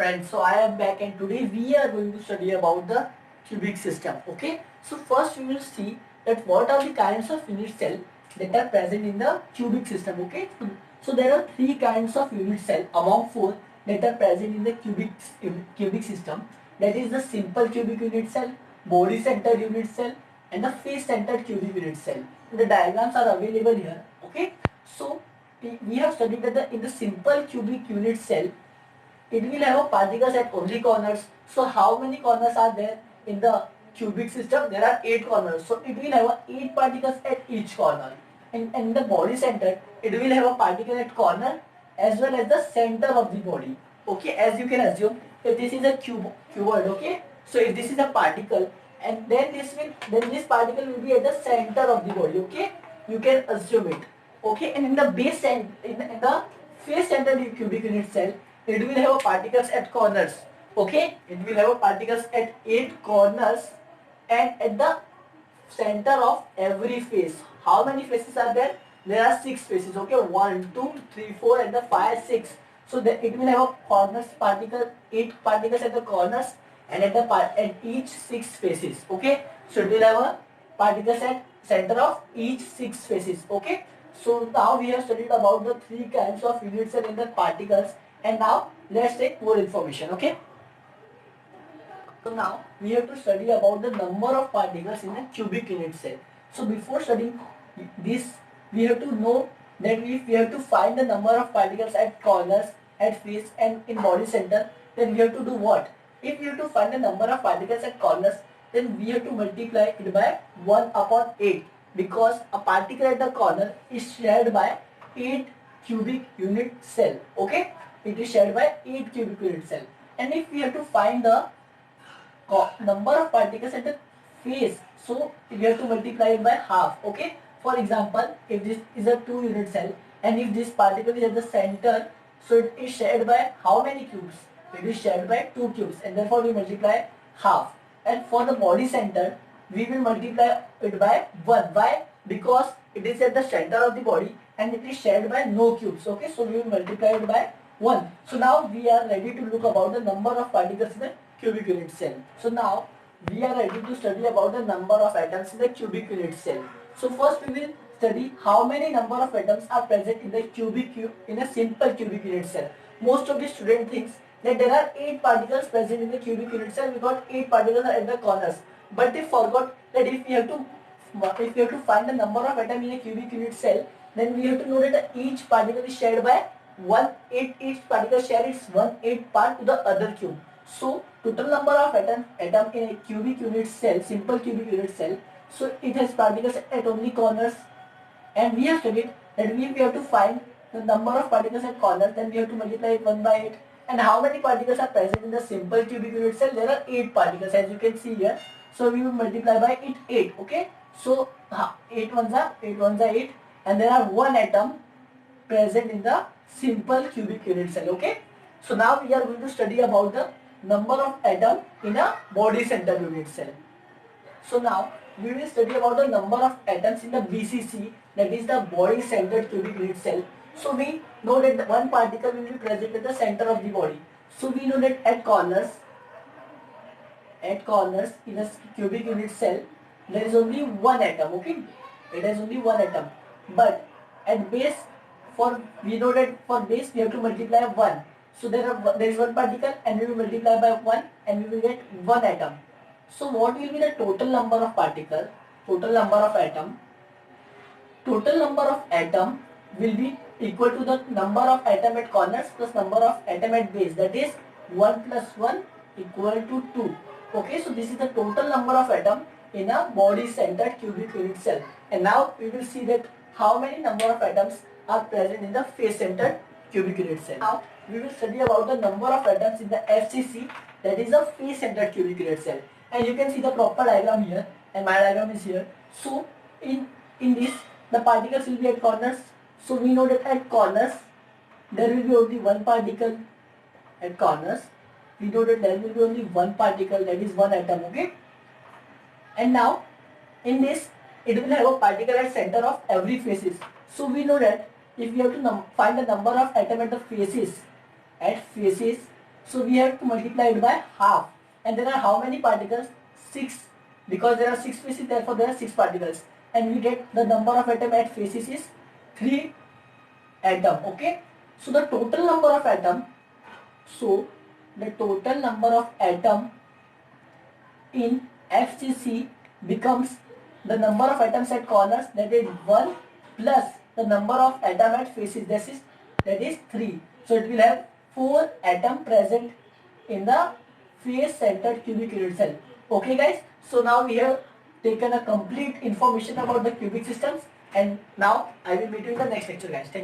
friends, so I am back and today we are going to study about the cubic system. Okay, so first we will see that what are the kinds of unit cell that are present in the cubic system. Okay, so there are three kinds of unit cell among four that are present in the cubic system. That is the simple cubic unit cell, body centered unit cell, and the face centered cubic unit cell. The diagrams are available here. Okay, so we have studied that in the simple cubic unit cell, it will have a particles at only corners. So how many corners are there in the cubic system? There are 8 corners. So it will have 8 particles at each corner. And in the body center, it will have a particle at corner as well as the center of the body. Okay, as you can assume, if this is a cuboid, okay. So if this is a particle, and then this particle will be at the center of the body. Okay, you can assume it. Okay, and in the base and in the face center cubic unit cell, it will have particles at corners. Okay, it will have particles at 8 corners and at the center of every face. How many faces are there? There are 6 faces. Okay, 1, 2, 3, 4 and the 5, 6. So it will have a corners particle, 8 particles at the corners and at each 6 faces. Okay, so it will have a particles at center of each 6 faces. Okay, so now we have studied about the 3 kinds of unit cell in the particles, and now let's take more information. Okay, so now we have to study about the number of particles in a cubic unit cell. So before studying this, we have to know that if we have to find the number of particles at corners, at face and in body center, then we have to do what? If we have to find the number of particles at corners, then we have to multiply it by 1 upon 8, because a particle at the corner is shared by 8 cubic unit cell. Okay, it is shared by 8 cubic unit cell. And if we have to find the number of particles at the face, so we have to multiply it by half. Okay, for example, if this is a 2 unit cell and if this particle is at the center, so it is shared by how many cubes? It is shared by 2 cubes, and therefore we multiply half. And for the body center, we will multiply it by 1. Why? Because it is at the center of the body and it is shared by no cubes. Okay, so we will multiply it by 1. So now we are ready to look about the number of particles in the cubic unit cell. So now we are ready to study about the number of atoms in the cubic unit cell. So first we will study how many number of atoms are present in the in a simple cubic unit cell. Most of the student thinks that there are 8 particles present in the cubic unit cell because 8 particles are at the corners. But they forgot that if we have to find the number of atoms in a cubic unit cell, then we have to know that each particle is shared by 1/8. Each particle shares its 1/8 part to the other cube. So total number of atom in a cubic unit cell, simple cubic unit cell, so it has particles at only corners, and we have studied that if we have to find the number of particles at corners, then we have to multiply it 1 by 8. And how many particles are present in the simple cubic unit cell? There are 8 particles, as you can see here. So we will multiply by it 8. Okay, so 8 ones are 8, and there are 1 atom present in the simple cubic unit cell. Okay, so now we are going to study about the number of atoms in a body center unit cell. So now we will study about the number of atoms in the BCC, that is the body centered cubic unit cell. So we know that one particle will be present at the center of the body. So we know that at corners in a cubic unit cell, there is only 1 atom. Okay, it has only 1 atom. But at base, we know that for base we have to multiply 1. So there is 1 particle and we will multiply by 1 and we will get 1 atom. So what will be the total number of particles? Total number of atom. Total number of atom will be equal to the number of atom at corners plus number of atom at base. That is 1 plus 1 equal to 2. Okay, so this is the total number of atom in a body centered cubic unit cell. And now we will see that how many number of atoms are present in the face centered cubic unit cell. Now we will study about the number of atoms in the FCC, that is the face centered cubic unit cell. And you can see the proper diagram here, and my diagram is here. So in this, the particles will be at corners. So we know that at corners there will be only 1 particle at corners. We know that there will be only 1 particle, that is 1 atom. Okay, and now in this it will have a particle at center of every faces. So we know that if we have to find the number of atom at the faces, So we have to multiply it by half. And there are how many particles? 6. Because there are 6 faces, therefore there are 6 particles. And we get the number of atom at faces is 3 atom. Okay. So the total number of atom. So the total number of atom in FCC becomes the number of atoms at corners, that is 1, plus the number of atom at faces, that is 3. So it will have 4 atom present in the face centered cubic unit cell. Okay guys, so now we have taken a complete information about the cubic systems, and now I will meet you in the next lecture guys. Thank you.